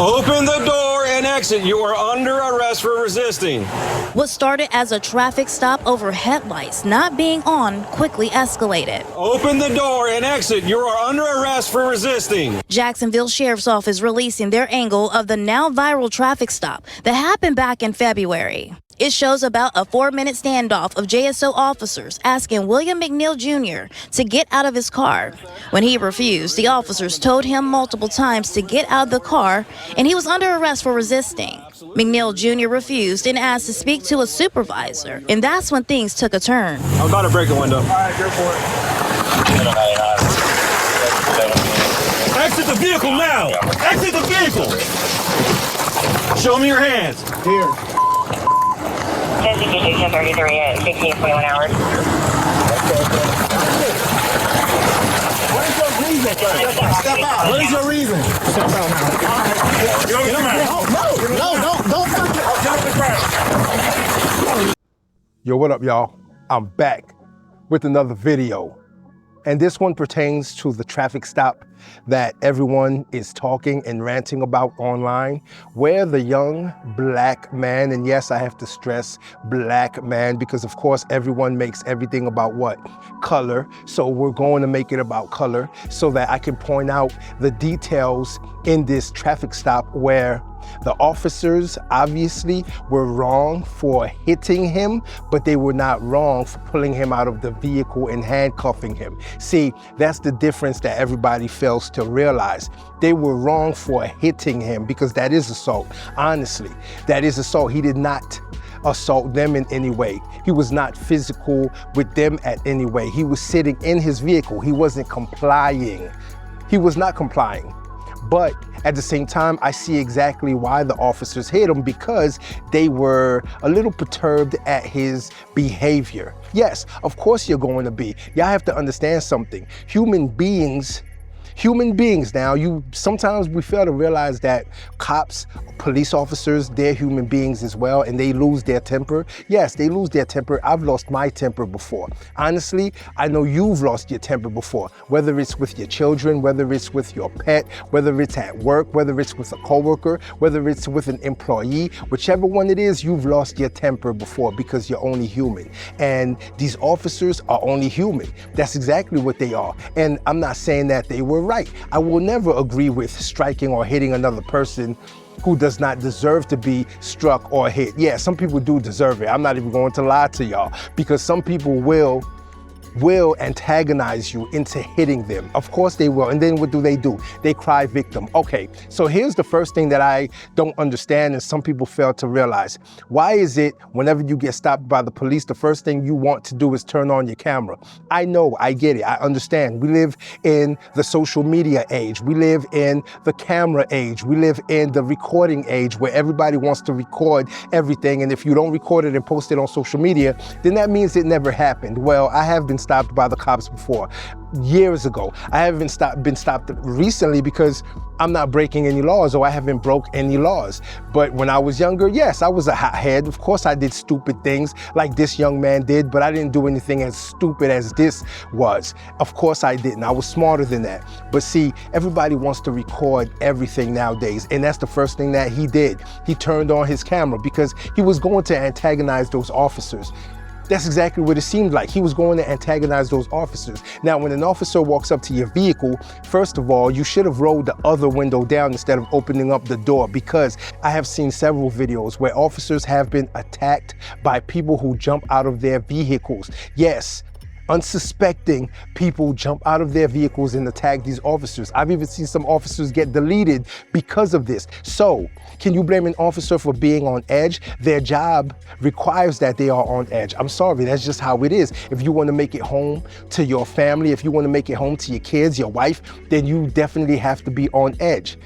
Open the door and exit. You are under arrest for resisting. What started as a traffic stop over headlights not being on quickly escalated. Open the door and exit. You are under arrest for resisting. Jacksonville Sheriff's Office releasing their angle of the now viral traffic stop that happened back in February. It shows about a 4-minute standoff of JSO officers asking William McNeil Jr. to get out of his car. When he refused, the officers told him multiple times to get out of the car, and he was under arrest for resisting. McNeil Jr. refused and asked to speak to a supervisor, and that's when things took a turn. I'm about to break a window. All right, go for it. Exit the vehicle now! Exit the vehicle! Show me your hands. Here. Investigation 33 at 16:21 hours. What is your reason? Step out. What is your reason? Step out now. Don't. Yo, what up, y'all? I'm back with another video. And this one pertains to the traffic stop that everyone is talking and ranting about online, where the young black man, and yes, I have to stress black man, because of course everyone makes everything about what? Color. So we're going to make it about color so that I can point out the details in this traffic stop where the officers obviously were wrong for hitting him, but they were not wrong for pulling him out of the vehicle and handcuffing him. See, that's the difference that everybody fails to realize. They were wrong for hitting him because that is assault. Honestly, that is assault. He did not assault them in any way. He was not physical with them at any way. He was sitting in his vehicle. He wasn't complying. He was not complying. But at the same time, I see exactly why the officers hit him, because they were a little perturbed at his behavior. Yes, of course you're going to be. Y'all have to understand something. Human beings now, sometimes we fail to realize that cops, police officers, they're human beings as well, and they lose their temper. Yes, they lose their temper. I've lost my temper before. Honestly, I know you've lost your temper before, whether it's with your children, whether it's with your pet, whether it's at work, whether it's with a coworker, whether it's with an employee, whichever one it is, you've lost your temper before because you're only human. And these officers are only human. That's exactly what they are. And I'm not saying that they were right. I will never agree with striking or hitting another person who does not deserve to be struck or hit. Yeah, some people do deserve it. I'm not even going to lie to y'all, because some people will antagonize you into hitting them. Of course they will. And then what do? They cry victim. Okay, so here's the first thing that I don't understand and some people fail to realize. Why is it whenever you get stopped by the police, the first thing you want to do is turn on your camera? I know, I get it, I understand. We live in the social media age. We live in the camera age. We live in the recording age where everybody wants to record everything. And if you don't record it and post it on social media, then that means it never happened. Well, I have been stopped by the cops before, years ago. I haven't been stopped recently because I'm not breaking any laws, or I haven't broke any laws. But when I was younger, yes, I was a hothead. Of course I did stupid things like this young man did, but I didn't do anything as stupid as this was. Of course I didn't. I was smarter than that. But see, everybody wants to record everything nowadays, and that's the first thing that he did. He turned on his camera because he was going to antagonize those officers. That's exactly what it seemed like. He was going to antagonize those officers. Now, when an officer walks up to your vehicle, first of all, you should have rolled the other window down instead of opening up the door, because I have seen several videos where officers have been attacked by people who jump out of their vehicles. Yes, unsuspecting people jump out of their vehicles and attack these officers. I've even seen some officers get deleted because of this. So, can you blame an officer for being on edge? Their job requires that they are on edge. I'm sorry, that's just how it is. If you want to make it home to your family, if you want to make it home to your kids, your wife, then you definitely have to be on edge.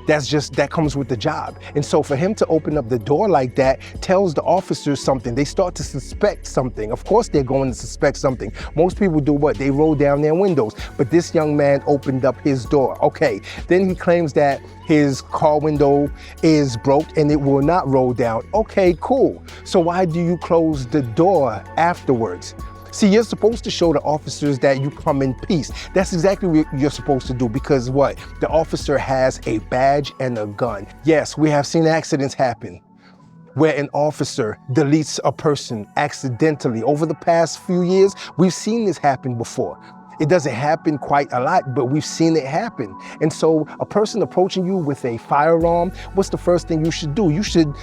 That comes with the job. And so for him to open up the door like that tells the officers something. They start to suspect something. Of course they're going to suspect something. Most people do what? They roll down their windows. But this young man opened up his door. Okay, then he claims that his car window is broke and it will not roll down. Okay, cool. So why do you close the door afterwards? See, you're supposed to show the officers that you come in peace. That's exactly what you're supposed to do because what? The officer has a badge and a gun. Yes, we have seen accidents happen where an officer deletes a person accidentally. Over the past few years, we've seen this happen before. It doesn't happen quite a lot, but we've seen it happen. And so a person approaching you with a firearm, what's the first thing you should do? You should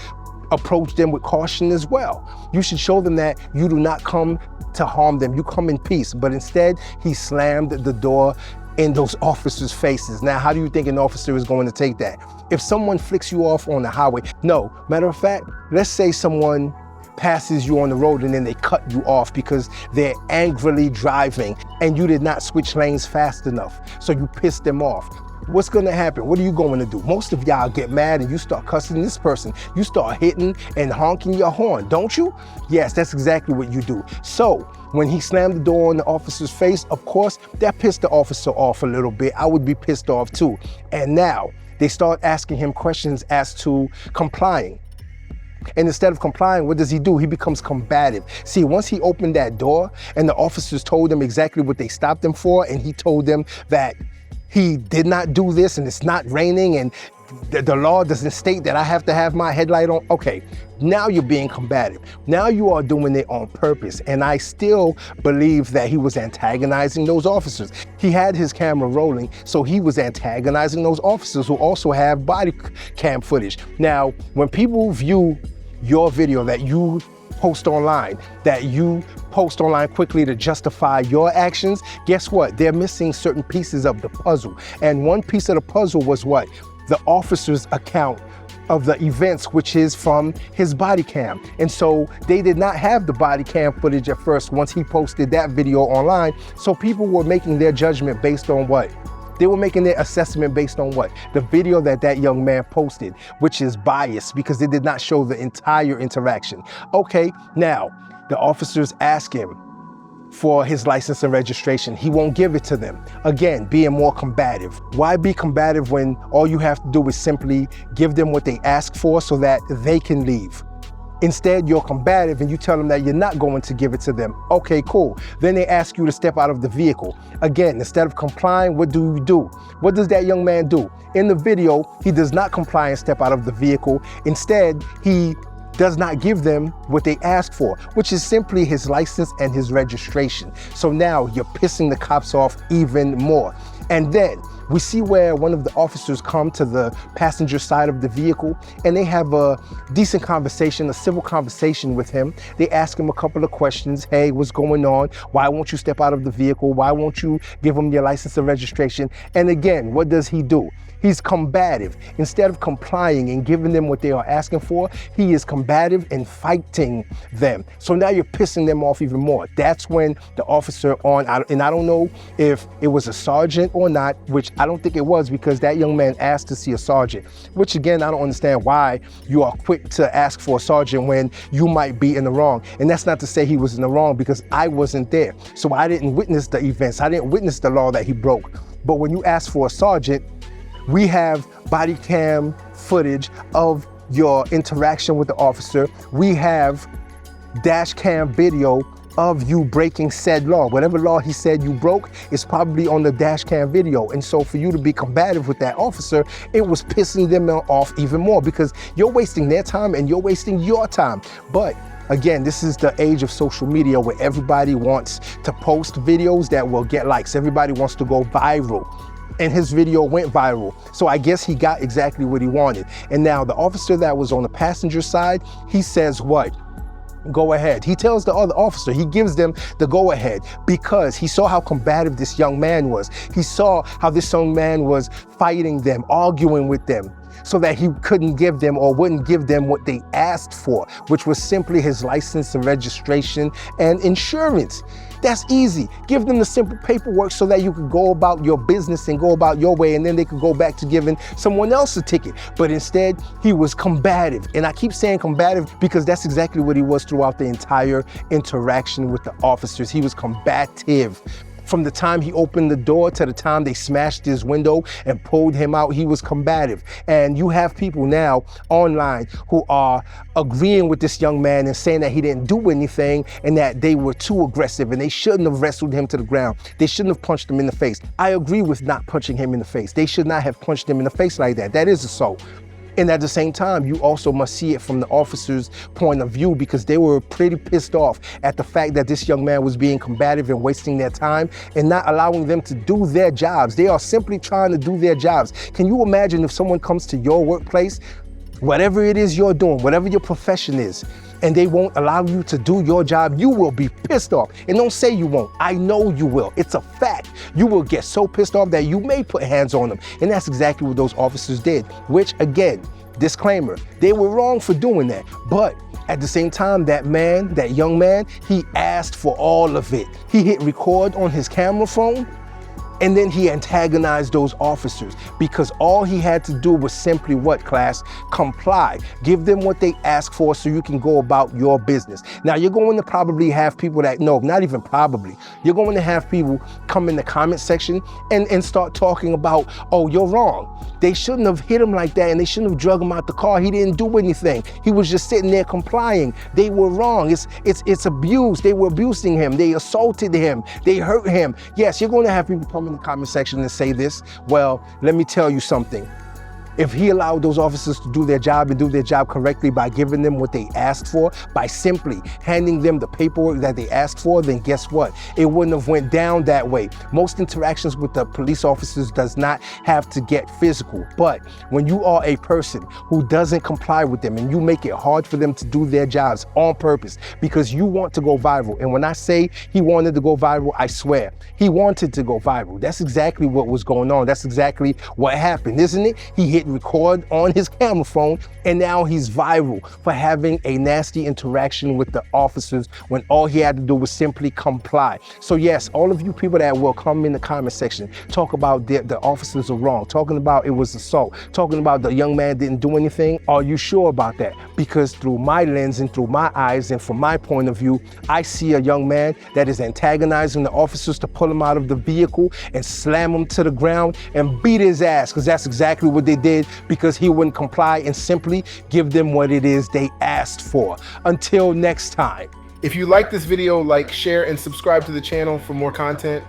approach them with caution as well. You should show them that you do not come to harm them. You come in peace, but instead he slammed the door in those officers' faces. Now, how do you think an officer is going to take that? If someone flicks you off on the highway, no, matter of fact, let's say someone passes you on the road and then they cut you off because they're angrily driving and you did not switch lanes fast enough, so you pissed them off. What's gonna happen? What are you going to do? Most of y'all get mad and you start cussing this person. You start hitting and honking your horn, don't you? Yes, that's exactly what you do. So when he slammed the door in the officer's face, of course, that pissed the officer off a little bit. I would be pissed off too. And now they start asking him questions as to complying. And instead of complying, what does he do? He becomes combative. See, once he opened that door and the officers told him exactly what they stopped him for, and he told them that he did not do this and it's not raining and the law doesn't state that I have to have my headlight on. Okay, now you're being combative. Now you are doing it on purpose. And I still believe that he was antagonizing those officers. He had his camera rolling, so he was antagonizing those officers who also have body cam footage. Now, when people view your video that you post online, quickly to justify your actions, guess what? They're missing certain pieces of the puzzle. And one piece of the puzzle was what? The officer's account of the events, which is from his body cam. And so they did not have the body cam footage at first once he posted that video online. So people were making their judgment based on what? They were making their assessment based on what? The video that young man posted, which is biased because it did not show the entire interaction. Okay, now the officers ask him for his license and registration. He won't give it to them. Again, being more combative. Why be combative when all you have to do is simply give them what they ask for so that they can leave? Instead, you're combative and you tell them that you're not going to give it to them. Okay, cool. Then they ask you to step out of the vehicle. Again, instead of complying, what do you do? What does that young man do? In the video, he does not comply and step out of the vehicle. Instead, he does not give them what they asked for, which is simply his license and his registration. So now you're pissing the cops off even more. And then we see where one of the officers come to the passenger side of the vehicle and they have a decent conversation, a civil conversation with him. They ask him a couple of questions. Hey, what's going on? Why won't you step out of the vehicle? Why won't you give him your license and registration? And again, what does he do? He's combative. Instead of complying and giving them what they are asking for, he is combative and fighting them. So now you're pissing them off even more. That's when the officer and I don't know if it was a sergeant or not, which I don't think it was because that young man asked to see a sergeant, which again, I don't understand why you are quick to ask for a sergeant when you might be in the wrong. And that's not to say he was in the wrong because I wasn't there. So I didn't witness the events. I didn't witness the law that he broke. But when you ask for a sergeant, we have body cam footage of your interaction with the officer. We have dash cam video of you breaking said law. Whatever law he said you broke is probably on the dash cam video. And so for you to be combative with that officer, it was pissing them off even more because you're wasting their time and you're wasting your time. But again, this is the age of social media where everybody wants to post videos that will get likes. Everybody wants to go viral. And his video went viral. So I guess he got exactly what he wanted. And now the officer that was on the passenger side, he says what? Go ahead. He tells the other officer, he gives them the go ahead because he saw how combative this young man was. He saw how this young man was fighting them, arguing with them, so that he couldn't give them or wouldn't give them what they asked for, which was simply his license and registration and insurance. That's easy. Give them the simple paperwork so that you could go about your business and go about your way, and then they could go back to giving someone else a ticket. But instead, he was combative. And I keep saying combative because that's exactly what he was throughout the entire interaction with the officers. He was combative. From the time he opened the door to the time they smashed his window and pulled him out, he was combative. And you have people now online who are agreeing with this young man and saying that he didn't do anything and that they were too aggressive and they shouldn't have wrestled him to the ground. They shouldn't have punched him in the face. I agree with not punching him in the face. They should not have punched him in the face like that. That is assault. And at the same time, you also must see it from the officer's point of view, because they were pretty pissed off at the fact that this young man was being combative and wasting their time and not allowing them to do their jobs. They are simply trying to do their jobs. Can you imagine if someone comes to your workplace, whatever it is you're doing, whatever your profession is, and they won't allow you to do your job? You will be pissed off. And don't say you won't. I know you will. It's a fact. You will get so pissed off that you may put hands on them. And that's exactly what those officers did, which, again, disclaimer, they were wrong for doing that. But at the same time, that man, that young man, he asked for all of it. He hit record on his camera phone, and then he antagonized those officers because all he had to do was simply what, class? Comply. Give them what they ask for so you can go about your business. Now, you're going to probably have people that, no, not even probably, you're going to have people come in the comment section and start talking about, oh, you're wrong. They shouldn't have hit him like that and they shouldn't have drug him out the car. He didn't do anything. He was just sitting there complying. They were wrong. It's abuse. They were abusing him. They assaulted him. They hurt him. Yes, you're going to have people come in the comment section and say this. Well, let me tell you something. If he allowed those officers to do their job and do their job correctly by giving them what they asked for, by simply handing them the paperwork that they asked for, then guess what? It wouldn't have went down that way. Most interactions with the police officers does not have to get physical. But when you are a person who doesn't comply with them and you make it hard for them to do their jobs on purpose because you want to go viral, and when I say he wanted to go viral, I swear, he wanted to go viral. That's exactly what was going on. That's exactly what happened, isn't it? He hit record on his camera phone, and now he's viral for having a nasty interaction with the officers when all he had to do was simply comply. So yes, all of you people that will come in the comment section, talk about the officers are wrong, talking about it was assault, talking about the young man didn't do anything, are you sure about that? Because through my lens and through my eyes and from my point of view, I see a young man that is antagonizing the officers to pull him out of the vehicle and slam him to the ground and beat his ass, because that's exactly what they did, because he wouldn't comply and simply give them what it is they asked for. Until next time. If you like this video, like, share, and subscribe to the channel for more content.